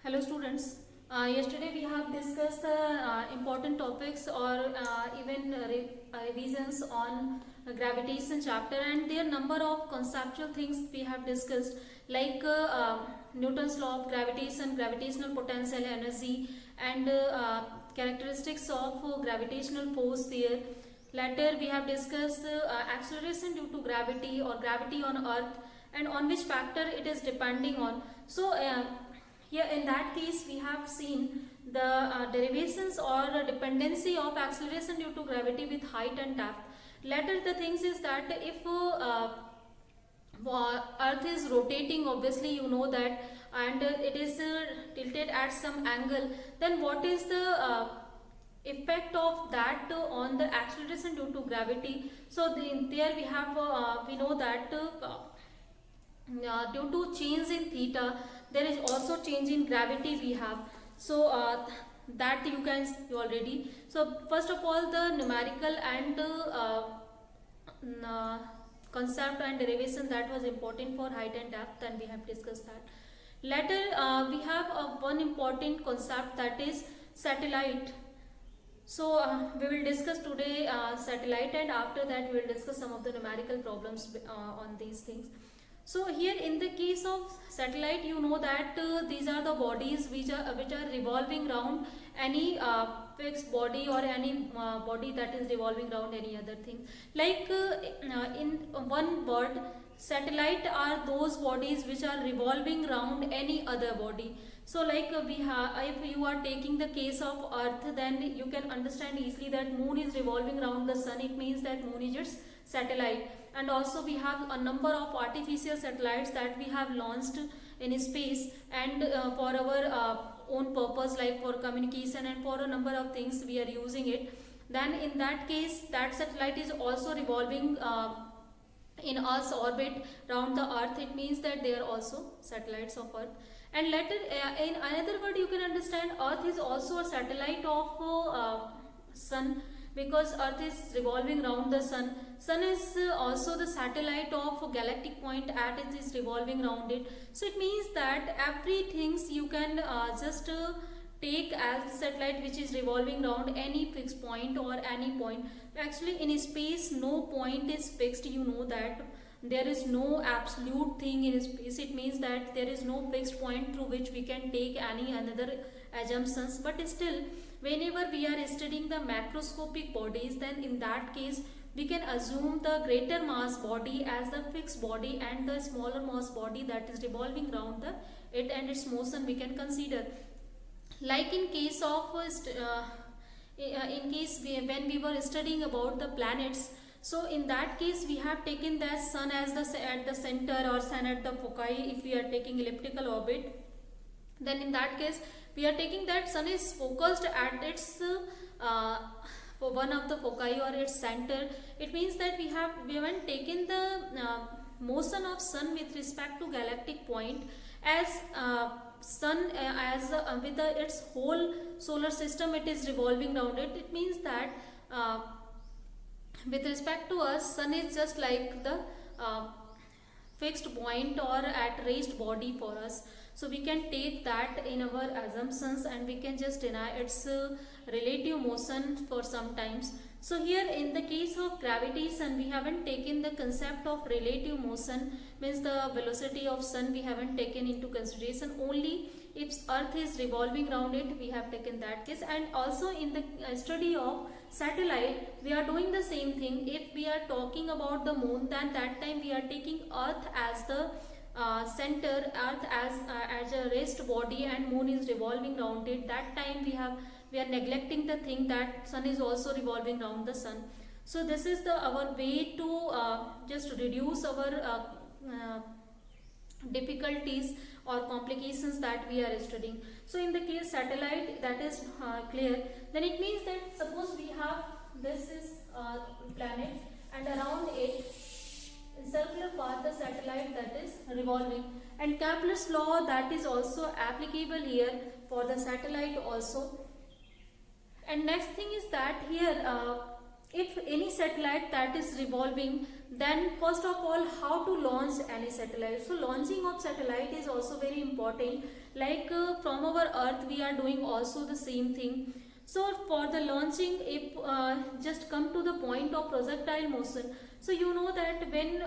Hello students. Yesterday we have discussed the important topics or even revisions on gravitation chapter, and there number of conceptual things we have discussed like Newton's law of gravitation, gravitational potential energy, and characteristics of gravitational force there. Later we have discussed acceleration due to gravity or gravity on earth and on which factor it is depending on. So here in that case we have seen the derivations or dependency of acceleration due to gravity with height and depth. Later the things is that if earth is rotating, obviously you know that, and it is tilted at some angle, then what is the effect of that on the acceleration due to gravity. So there we have we know that due to change in theta there is also change in gravity we have. So that you can see already. So first of all, the numerical and concept and derivation that was important for height and depth, and we have discussed that. Later we have one important concept, that is satellite. So we will discuss today satellite, and after that we will discuss some of the numerical problems on these things. So here in the case of satellite, you know that these are the bodies which are revolving around any fixed body or any body that is revolving around any other thing. Like in one word, satellite are those bodies which are revolving around any other body. So like we have, if you are taking the case of earth, then you can understand easily that moon is revolving around the sun. It means that moon is its satellite. And also we have a number of artificial satellites that we have launched in space, and for our own purpose, like for communication and for a number of things we are using it. Then in that case, that satellite is also revolving in Earth's orbit around the earth. It means that they are also satellites of earth. And later in another word, you can understand earth is also a satellite of sun, because earth is revolving around the sun. Sun is also the satellite of a galactic point at it is revolving around it. So it means that everything you can just take as the satellite which is revolving around any fixed point or any point. Actually in space no point is fixed, you know that. There is no absolute thing in space. It means that there is no fixed point through which we can take any another assumptions. But still, whenever we are studying the macroscopic bodies, then in that case we can assume the greater mass body as the fixed body and the smaller mass body that is revolving around it and its motion we can consider. Like in case of when we were studying about the planets, so in that case we have taken the sun as at the center, or sun at the foci if we are taking elliptical orbit. Then in that case we are taking that sun is focused at its for one of the foci or its center. It means that we haven't taken the motion of sun with respect to galactic point as sun as with its whole solar system it is revolving around it. It means that with respect to us, sun is just like the fixed point or at rest body for us. So we can take that in our assumptions, and we can just deny its relative motion for some times. So here in the case of gravitation, we haven't taken the concept of relative motion, means the velocity of sun we haven't taken into consideration. Only if earth is revolving around it we have taken that case. And also in the study of satellite we are doing the same thing. If we are talking about the moon, then that time we are taking earth as the center, earth as a rest body, and moon is revolving around it. That time we are neglecting the thing that sun is also revolving around the sun. So this is our way to just reduce our difficulties or complications that we are studying. So in the case satellite, that is clear. Then it means that suppose we have this is planet, and around it in circular path the satellite that is revolving, and Kepler's law that is also applicable here for the satellite also. And next thing is that here if any satellite that is revolving, then first of all, how to launch any satellite. So launching of satellite is also very important. Like from our earth we are doing also the same thing. So for the launching, if just come to the point of projectile motion. So you know that when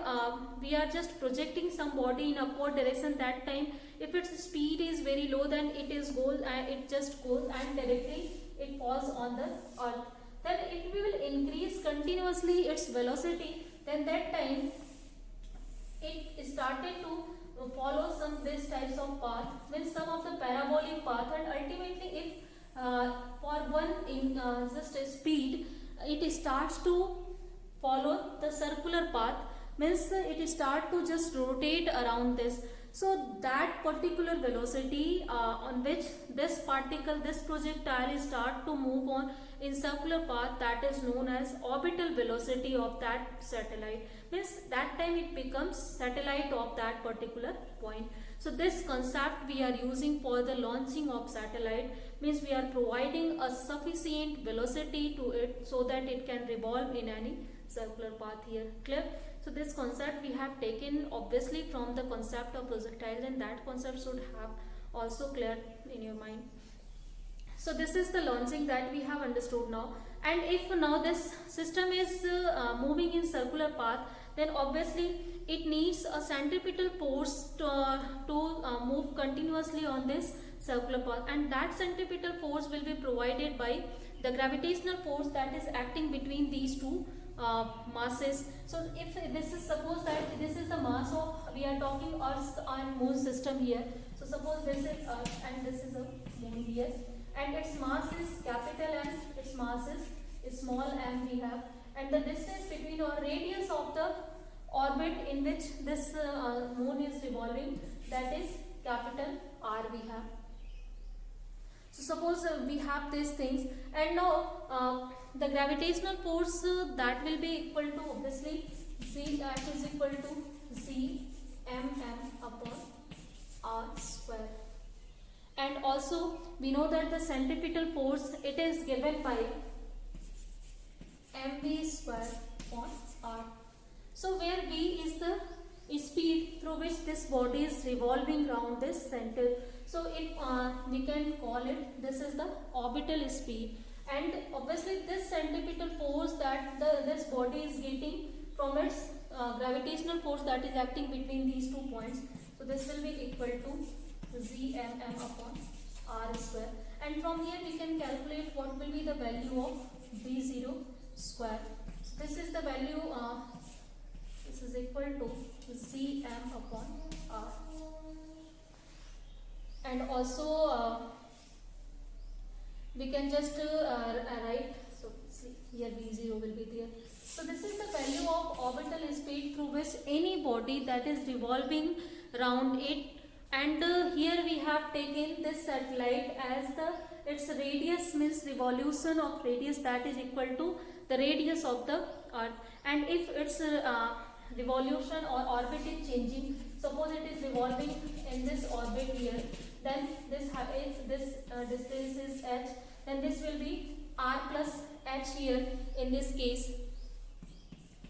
we are just projecting some body in upward direction, that time if its speed is very low, then it just goes and directly it falls on the earth. Then if we will increase continuously its velocity, then that time it started to follow some this types of path, means some of the parabolic path, and ultimately if for one in just a speed, it starts to follow the circular path, means it start to just rotate around this. So that particular velocity on which this particle, this projectile start to move on in circular path, that is known as orbital velocity of that satellite, means that time it becomes satellite of that particular point. So this concept we are using for the launching of satellite, means we are providing a sufficient velocity to it so that it can revolve in any circular path here. Clear? So this concept we have taken obviously from the concept of projectile, and that concept should have also clear in your mind. So this is the launching that we have understood now. And if now this system is moving in circular path, then obviously it needs a centripetal force to move continuously on this circular path, and that centripetal force will be provided by the gravitational force that is acting between these two masses. So if this is, suppose that this is the mass of, we are talking Earth and Moon system here. So suppose this is Earth and this is a Moon here, and its mass is capital M, its mass is small m we have, and the distance between, or radius of the orbit in which this Moon is revolving, that is capital R we have. So suppose we have these things, and now the gravitational force that will be equal to obviously Z, that is equal to Z m upon R square. And also we know that the centripetal force, it is given by mv square upon R. So where v is the speed through which this body is revolving around this center. So if we can call it, this is the orbital speed, and obviously this centripetal force that this body is getting from its gravitational force that is acting between these 2 points. So this will be equal to Zmm upon R square, and from here we can calculate what will be the value of V0 square. So this is the value, this is equal to Zm upon R. And also we can just write, so see here V0 will be there. So this is the value of orbital speed through which any body that is revolving around it, and here we have taken this satellite as its radius, means revolution of radius, that is equal to the radius of the Earth. And if its revolution or orbit is changing, suppose it is revolving in this orbit here, then this, if this distance is h, then this will be r plus h here. In this case,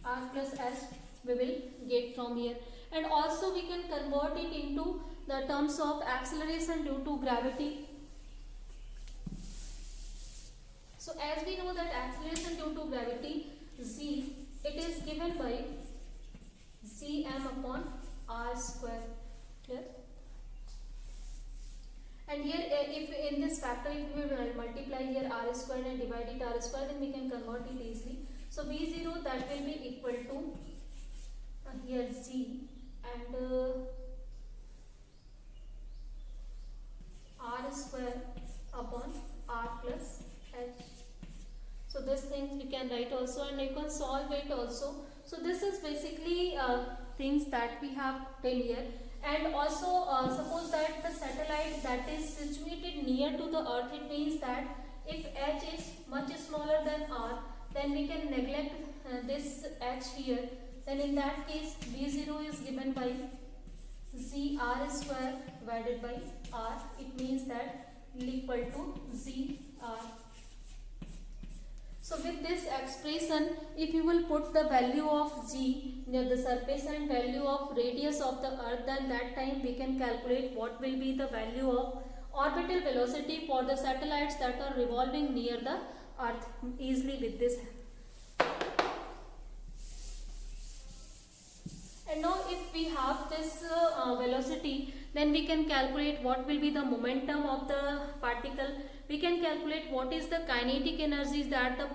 r plus h we will get from here. And also we can convert it into the terms of acceleration due to gravity. So as we know that acceleration due to gravity, z, it is given by Cm upon R square. Clear? And here if in this factor, if we will multiply here R square and divide it R square, then we can convert it easily. So V0 that will be equal to here Z and R square upon R plus H. So this thing we can write also, and you can solve it also. So this is basically things that we have till here. And also suppose that the satellite that is situated near to the Earth, it means that if H is much smaller than R, then we can neglect this H here. Then in that case V0 is given by ZR square divided by R. It means that equal to ZR. So with this expression, if you will put the value of g near the surface and value of radius of the earth, then that time we can calculate what will be the value of orbital velocity for the satellites that are revolving near the earth easily with this. And now if we have this velocity, then we can calculate what will be the momentum of the particle. We can calculate what is the kinetic energy that the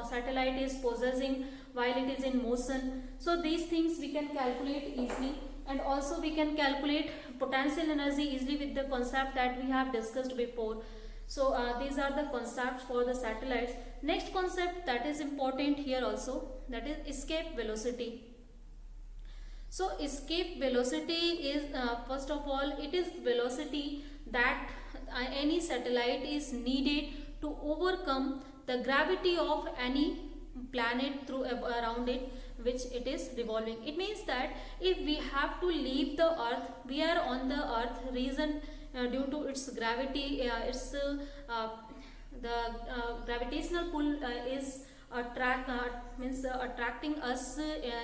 satellite is possessing while it is in motion. So these things we can calculate easily, and also we can calculate potential energy easily with the concept that we have discussed before. So these are the concepts for the satellites. Next concept that is important here also, that is escape velocity. So escape velocity is first of all, it is velocity that any satellite is needed to overcome the gravity of any planet through around it which it is revolving. It means that if we have to leave the earth, we are on the earth reason due to its gravity, gravitational pull is attracting us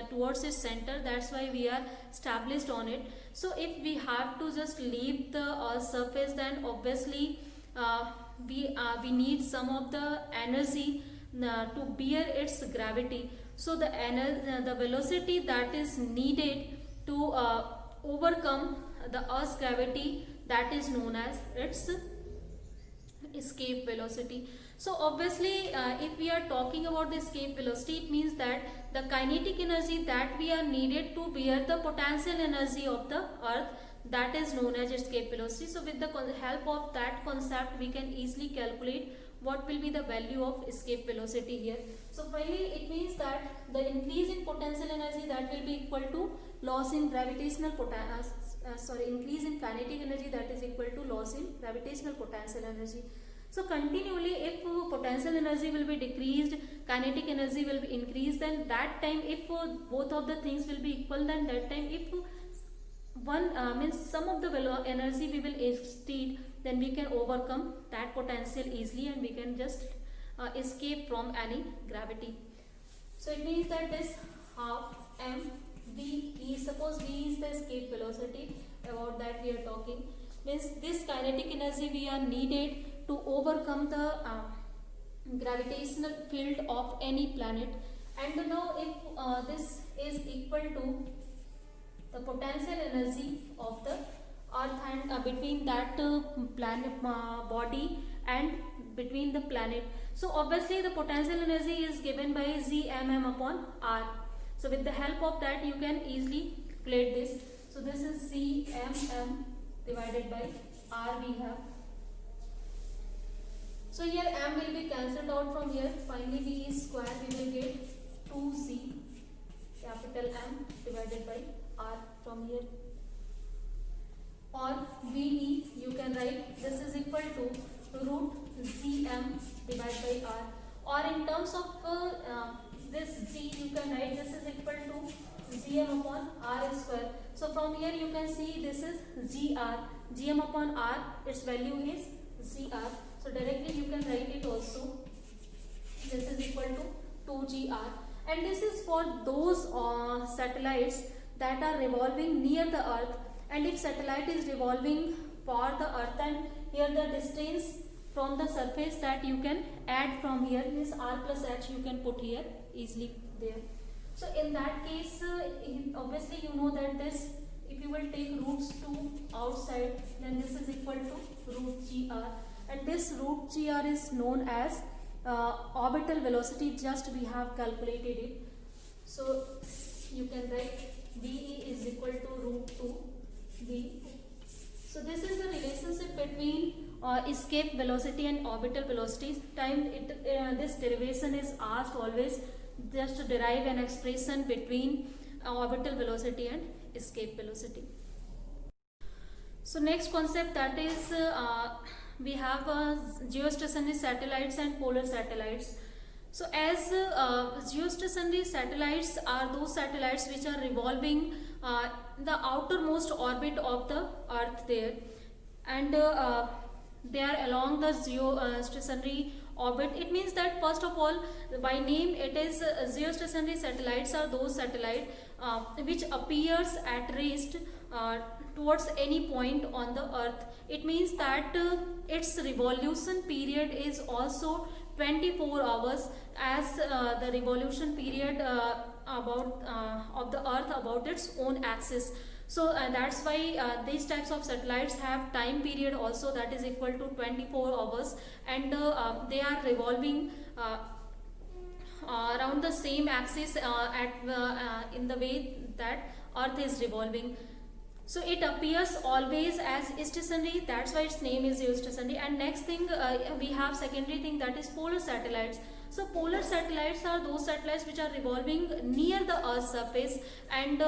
towards its center. That's why we are established on it. So if we have to just leave the surface, then obviously we need some of the energy to bear its gravity. So the velocity that is needed to overcome the Earth's gravity, that is known as its escape velocity. So obviously if we are talking about the escape velocity, it means that the kinetic energy that we are needed to bear the potential energy of the earth, that is known as escape velocity. So with the help of that concept, we can easily calculate what will be the value of escape velocity here. So finally it means that the increase in potential energy that will be equal to loss in gravitational increase in kinetic energy that is equal to loss in gravitational potential energy. So continually, if potential energy will be decreased, kinetic energy will be increased, then that time if both of the things will be equal, then that time if one means some of the energy we will exceed, then we can overcome that potential easily and we can just escape from any gravity. So it means that this half mv, suppose v is the escape velocity, about that we are talking, means this kinetic energy we are needed to overcome the gravitational field of any planet. And now if this is equal to the potential energy of the earth and between that planet body and between the planet, so obviously the potential energy is given by Gmm upon r. So with the help of that you can easily calculate this. So this is Gmm divided by r we have. So here m will be cancelled out from here. Finally v square we will get 2g capital M divided by r from here. Or ve you can write this is equal to root Gm divided by r. Or in terms of this g you can write this is equal to Gm upon r square. So from here you can see this is Gm upon r, its value is Gr. So directly you can write it also. This is equal to 2gr, and this is for those satellites that are revolving near the earth. And if satellite is revolving for the earth, then here the distance from the surface that you can add from here is r plus h, you can put here easily there. So in that case obviously you know that this, if you will take roots 2 outside, then this is equal to root gr, and this root gr is known as orbital velocity, just we have calculated it. So you can write ve is equal to root 2 v. So this is the relationship between escape velocity and orbital velocity. This derivation is asked always, just to derive an expression between orbital velocity and escape velocity. So next concept, that is we have geostationary satellites and polar satellites. So as geostationary satellites are those satellites which are revolving the outermost orbit of the earth there, and they are along the geostationary orbit. It means that first of all, by name it is geostationary satellites are those satellite which appears at rest towards any point on the earth. It means that its revolution period is also 24 hours as the revolution period about of the earth about its own axis. So that's why these types of satellites have time period also that is equal to 24 hours, and they are revolving around the same axis in the way that earth is revolving. So it appears always as stationary, that's why its name is geostationary. And next thing we have secondary thing, that is polar satellites. So polar satellites are those satellites which are revolving near the earth's surface, and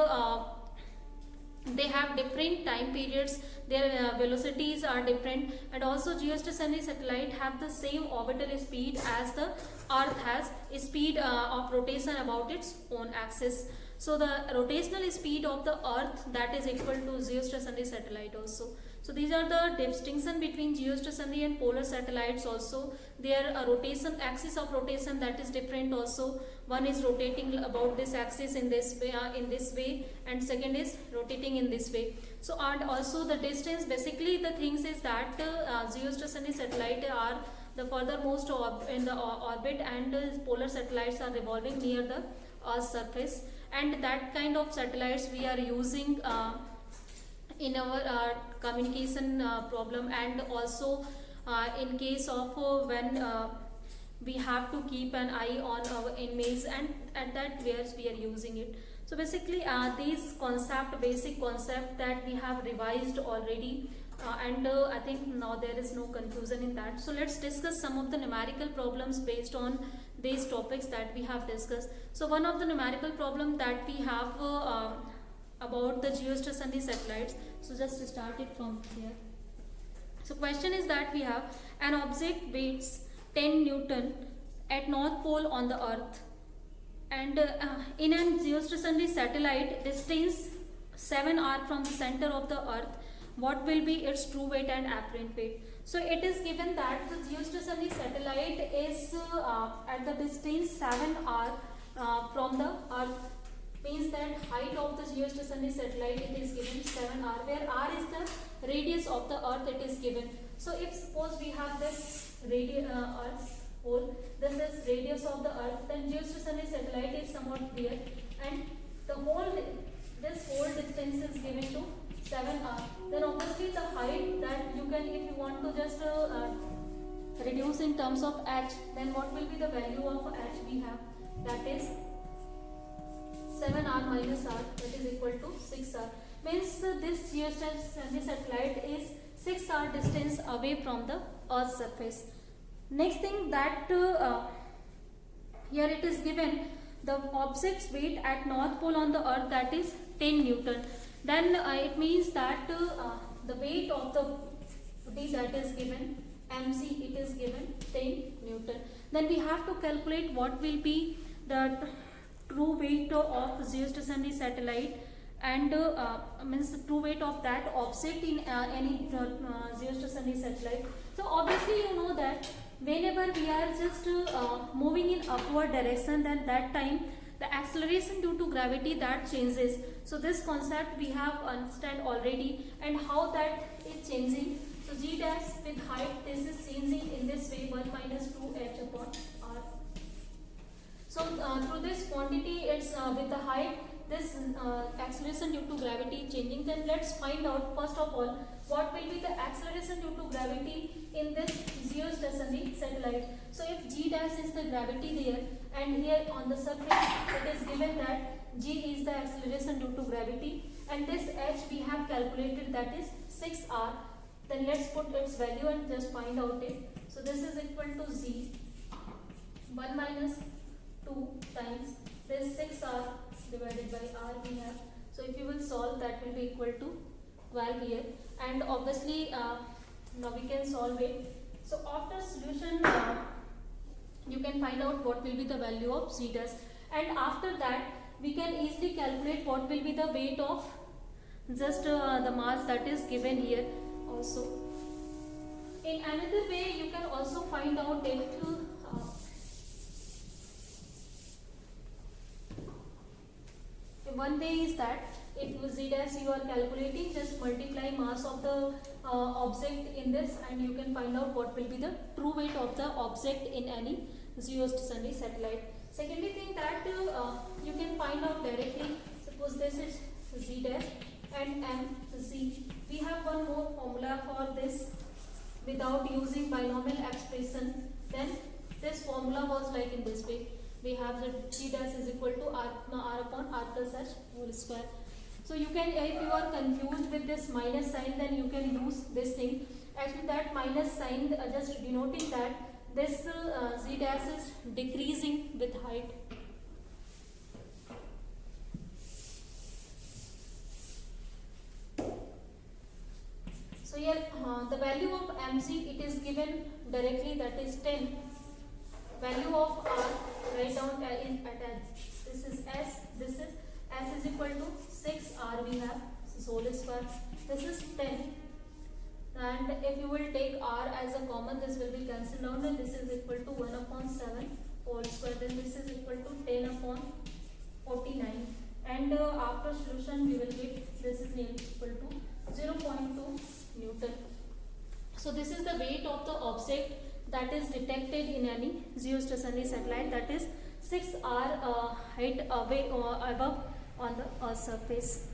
they have different time periods, their velocities are different, and also geostationary satellite have the same orbital speed as the earth has, speed of rotation about its own axis. So the rotational speed of the earth, that is equal to geostationary satellite also. So these are the distinction between geostationary and polar satellites also. Their rotation, axis of rotation, that is different also. One is rotating about this axis in this way, and second is rotating in this way. So and also the distance, basically the things is that geostationary satellite are the furthermost in the orbit, and polar satellites are revolving near the earth's surface. And that kind of satellites we are using in our communication problem, and also in case of when we have to keep an eye on our image, and at that where we are using it. So basically these basic concept that we have revised already, and I think now there is no confusion in that. So let's discuss some of the numerical problems based on these topics that we have discussed. So one of the numerical problem that we have about the geostationary satellites, so just start it from here. So question is that we have an object weighs 10 Newton at North Pole on the earth, and in a geostationary satellite distance 7 r from the center of the earth, what will be its true weight and apparent weight? So it is given that the geostationary satellite is at the distance 7 r from the earth, means that height of the geostationary satellite it is given 7 r, where r is the radius of the earth it is given. So if suppose we have this earth pole, this is radius of the earth, then geostationary satellite is somewhat here, and this whole distance is given to 7 r. Then obviously the height that you can, if you want to just reduce in terms of h, then what will be the value of h we have? That is 7 r minus r, that is equal to 6 r. Means this geostationary satellite is 6 r distance away from the earth's surface. Next thing that here it is given the object's weight at North Pole on the earth, that is 10 Newton. Then it means that the weight of the body that is given mc, it is given 10 Newton. Then we have to calculate what will be the true weight of geostationary satellite, and means the true weight of that object in any geostationary satellite. So obviously you know that whenever we are just moving in upward direction, then that time the acceleration due to gravity that changes. So this concept we have understand already, and how that is changing. So g dash with height, this is changing in this way, 1 minus 2h upon r. So through this quantity, it's with the height, this acceleration due to gravity changing. Then let's find out first of all what will be the acceleration due to gravity in this geostationary satellite. So if g dash is the gravity there, and here on the surface it is given that g is the acceleration due to gravity, and this h we have calculated, that is 6 r. Then let's put its value and just find out it. So this is equal to z 1 minus 2 times this 6 r divided by r we have. So if you will solve, that will be equal to 12 here, and obviously now we can solve it. So after solution you can find out what will be the value of z dash, and after that we can easily calculate what will be the weight of just the mass that is given here also. In another way you can also find out it one way is that if z dash you are calculating, just multiply mass of the object in this and you can find out what will be the true weight of the object in any geostationary satellite. Secondly thing that you can find out directly, suppose this is z dash and m z. We have one more formula for this without using binomial expression. Then this formula was like in this way. We have that g dash is equal to r upon r plus h whole square. So you can, if you are confused with this minus sign, then you can use this thing. Actually that minus sign just denoting that this z dash is decreasing with height. So here the value of mc, it is given directly, that is 10. Value of r, write down at this is s, this is s is equal to 6 r we have, this is whole square, this is 10. And if you will take r as a common, this will be cancelled down and this is equal to 1 upon 7 whole square, then this is equal to 10 upon 49. And after solution we will get this is equal to 0.2 Newton. So this is the weight of the object that is detected in any geostationary satellite, that is 6 r height away above on the Earth's surface.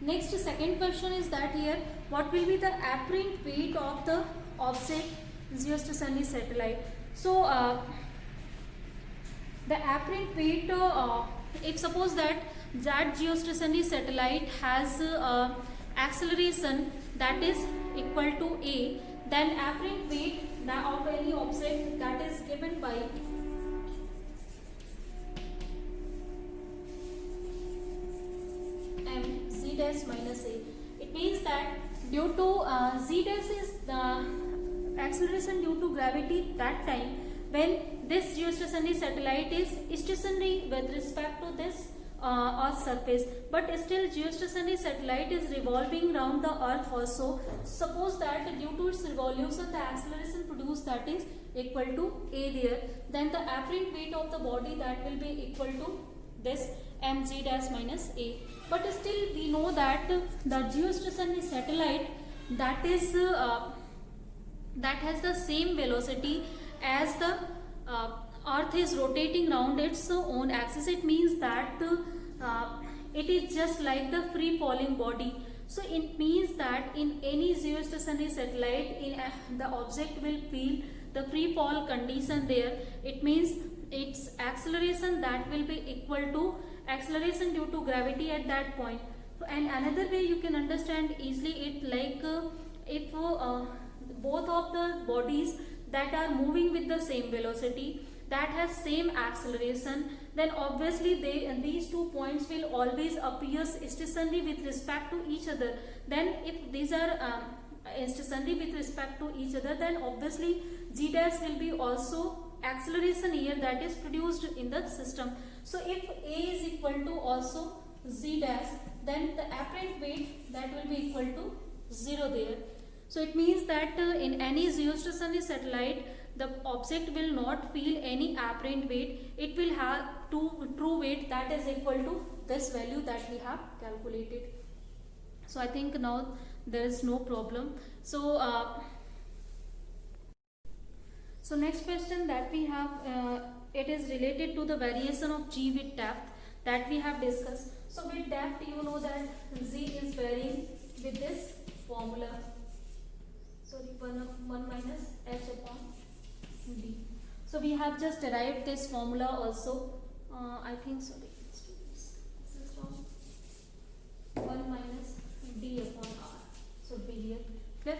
Next, second question is that here, what will be the apparent weight of the object geostationary satellite? So the apparent weight, if suppose that geostationary satellite has acceleration that is equal to a, then apparent weight of any object that is given by m z dash minus a. It means that due to z dash is the acceleration due to gravity that time when this geostationary satellite is stationary with respect to this Earth's surface, but still geostationary satellite is revolving around the Earth also. Suppose that due to its revolution the acceleration produced that is equal to a there, then the apparent weight of the body that will be equal to this mg dash minus a. But still we know that the geostationary satellite that is that has the same velocity as the Earth is rotating around its own axis. It means that it is just like the free falling body. So it means that in any geostationary satellite, the object will feel the free fall condition there. It means its acceleration that will be equal to acceleration due to gravity at that point. And another way you can understand easily it, like if both of the bodies that are moving with the same velocity, that has same acceleration, then obviously these 2 points will always appear stationary with respect to each other. Then if these are stationary with respect to each other, then obviously g dash will be also acceleration here that is produced in the system. So if a is equal to also z dash, then the apparent weight that will be equal to 0 there. So it means that in any geostationary satellite, the object will not feel any apparent weight. It will have true weight that is equal to this value that we have calculated. So I think now there is no problem. So so next question that we have, it is related to the variation of g with depth that we have discussed. So with depth, you know that z is varying with this formula. Sorry, 1 minus h upon d. So we have just derived this formula also. I think, sorry, let's do this. This is wrong. 1 minus d upon r. So be here. Clear?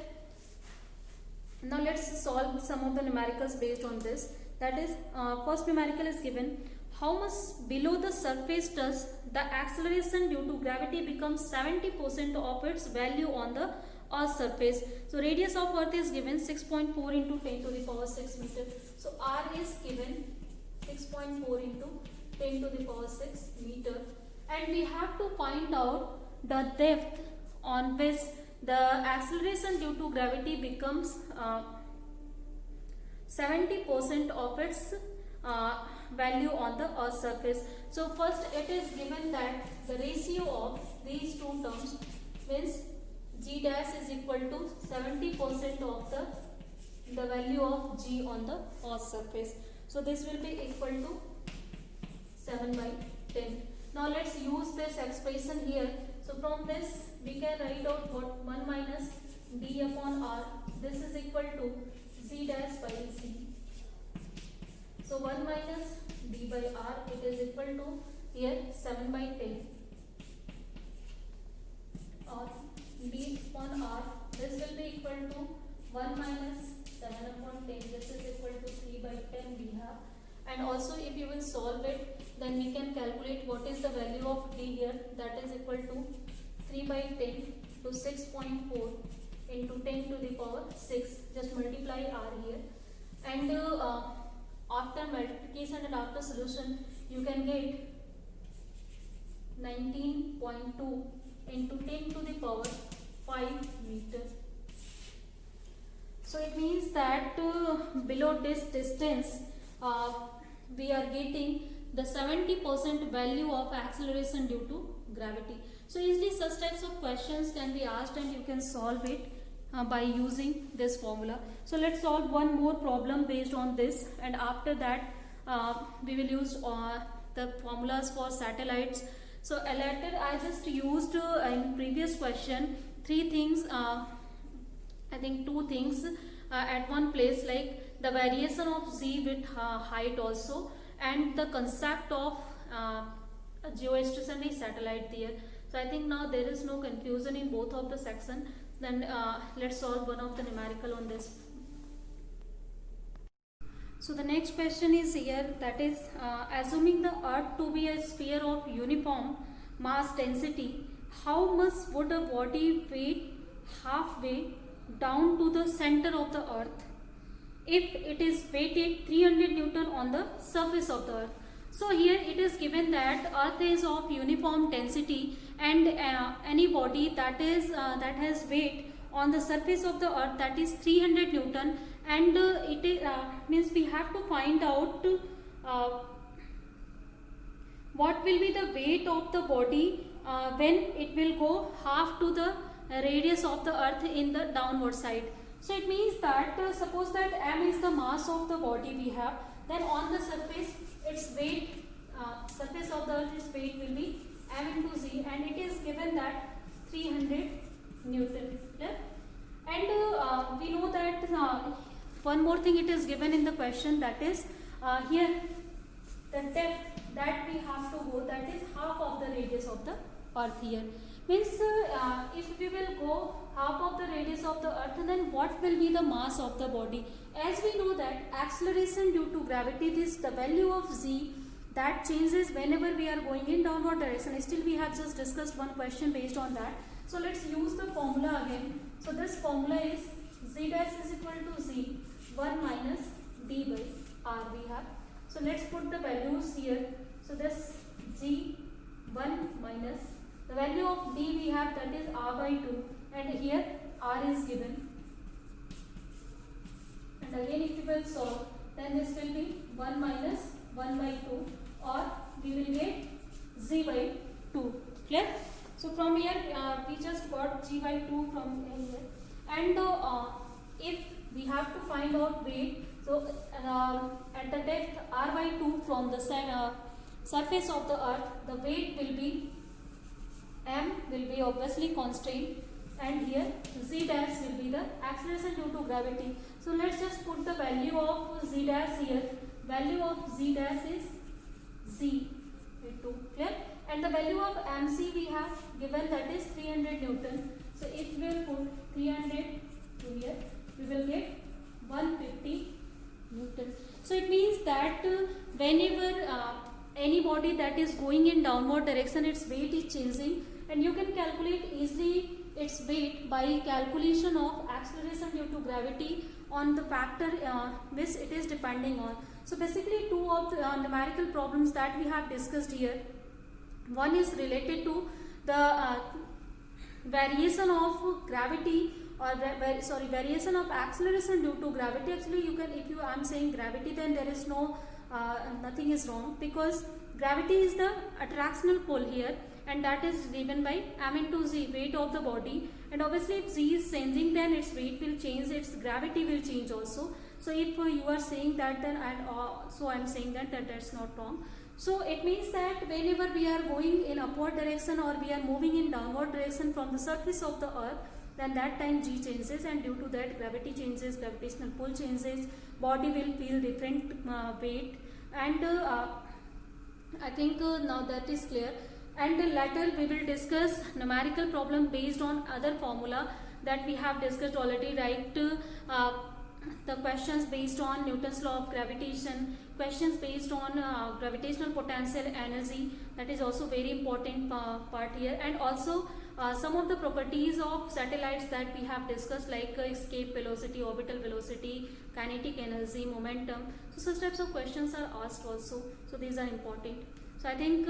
Now let's solve some of the numericals based on this. That is, first numerical is given. How much below the surface does the acceleration due to gravity becomes 70% of its value on the Earth's surface? So radius of Earth is given 6.4 into 10 to the power 6 meter. So r is given 6.4 into 10 to the power 6 meter. And we have to find out the depth on which the acceleration due to gravity becomes 70% of its value on the Earth's surface. So first it is given that the ratio of these two terms means g dash is equal to 70% of the value of g on the Earth's surface. So this will be equal to 7/10. Now let's use this expression here. So from this we can write out what 1 minus d upon r. This is equal to z dash by z. So 1 minus d by r, it is equal to here 7/10, or d upon r, this will be equal to 1 minus 7 upon 10. This is equal to 3/10 we have. And also if you will solve it, then we can calculate what is the value of d here. That is equal to 3/10 to 6.4 into 10 to the power 6. Just multiply r here. And after multiplication and after solution, you can get 19.2 into 10 to the power 5 meter. So it means that below this distance, we are getting the 70% value of acceleration due to gravity. So easily such types of questions can be asked and you can solve it by using this formula. So let's solve one more problem based on this, and after that we will use the formulas for satellites. So later I just used in previous question three things, I think two things at one place, like the variation of z with height also, and the concept of a geostationary satellite there. So I think now there is no confusion in both of the section. Then let's solve one of the numerical on this. So the next question is here, that is assuming the Earth to be a sphere of uniform mass density, how much would a body weigh halfway down to the center of the Earth if it is weighted 300 Newton on the surface of the Earth? So here it is given that Earth is of uniform density, and any body that has weight on the surface of the Earth, that is 300 Newton, and it is, means we have to find out what will be the weight of the body when it will go half to the radius of the Earth in the downward side. So it means that suppose that m is the mass of the body we have, then on the surface its weight, surface of the Earth, its weight will be m into z, and it is given that 300 Newton. Yeah? And we know that one more thing it is given in the question, that is here the depth that we have to go, that is half of the radius of the Earth here. Means if we will go half of the radius of the Earth, then what will be the mass of the body? As we know that acceleration due to gravity, this the value of z, that changes whenever we are going in downward direction. Still we have just discussed one question based on that. So let's use the formula again. So this formula is z dash is equal to z 1 minus d by r we have. So let's put the values here. So this g 1 minus the value of d we have, that is r by 2, and here r is given. And again if you will solve, then this will be 1 minus 1 by 2, or we will get z by 2. Clear? So from here we just got g by 2 from here, and if we have to find out weight, so at the depth r by 2 from the surface of the Earth, the weight will be m will be obviously constant, and here z dash will be the acceleration due to gravity. So let's just put the value of z dash here. Value of z dash is z by 2. Clear? And the value of mc we have given, that is 300 Newton. So if we will put 300 to here, we will get 150 Newton. So it means that whenever any body that is going in downward direction, its weight is changing, and you can calculate easily its weight by calculation of acceleration due to gravity on the factor which it is depending on. So basically two of the numerical problems that we have discussed here. One is related to the variation of gravity, or variation of acceleration due to gravity. Actually you can, if you I am saying gravity, then there is no nothing is wrong, because gravity is the attractional pull here, and that is given by m into z, weight of the body. And obviously if z is changing, then its weight will change, its gravity will change also. So if you are saying that, then so I am saying that that's not wrong. So it means that whenever we are going in upward direction or we are moving in downward direction from the surface of the earth, then that time g changes, and due to that gravity changes, gravitational pull changes, body will feel different weight. And I think now that is clear. And later we will discuss numerical problem based on other formula that we have discussed already, right? The questions based on Newton's law of gravitation, questions based on gravitational potential energy, that is also very important part here. And also some of the properties of satellites that we have discussed, like escape velocity, orbital velocity, kinetic energy, momentum. So such types of questions are asked also, so these are important. So I think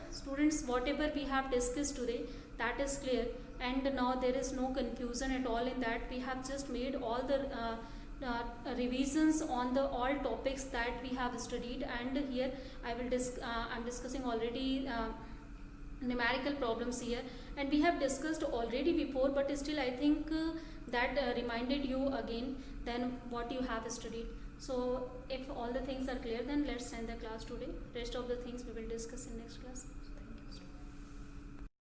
students, whatever we have discussed today, that is clear, and now there is no confusion at all in that. We have just made all the revisions on the all topics that we have studied, and here I will I'm discussing already numerical problems here, and we have discussed already before, but still I think that reminded you again than what you have studied. So if all the things are clear, then let's end the class today. Rest of the things we will discuss in next class.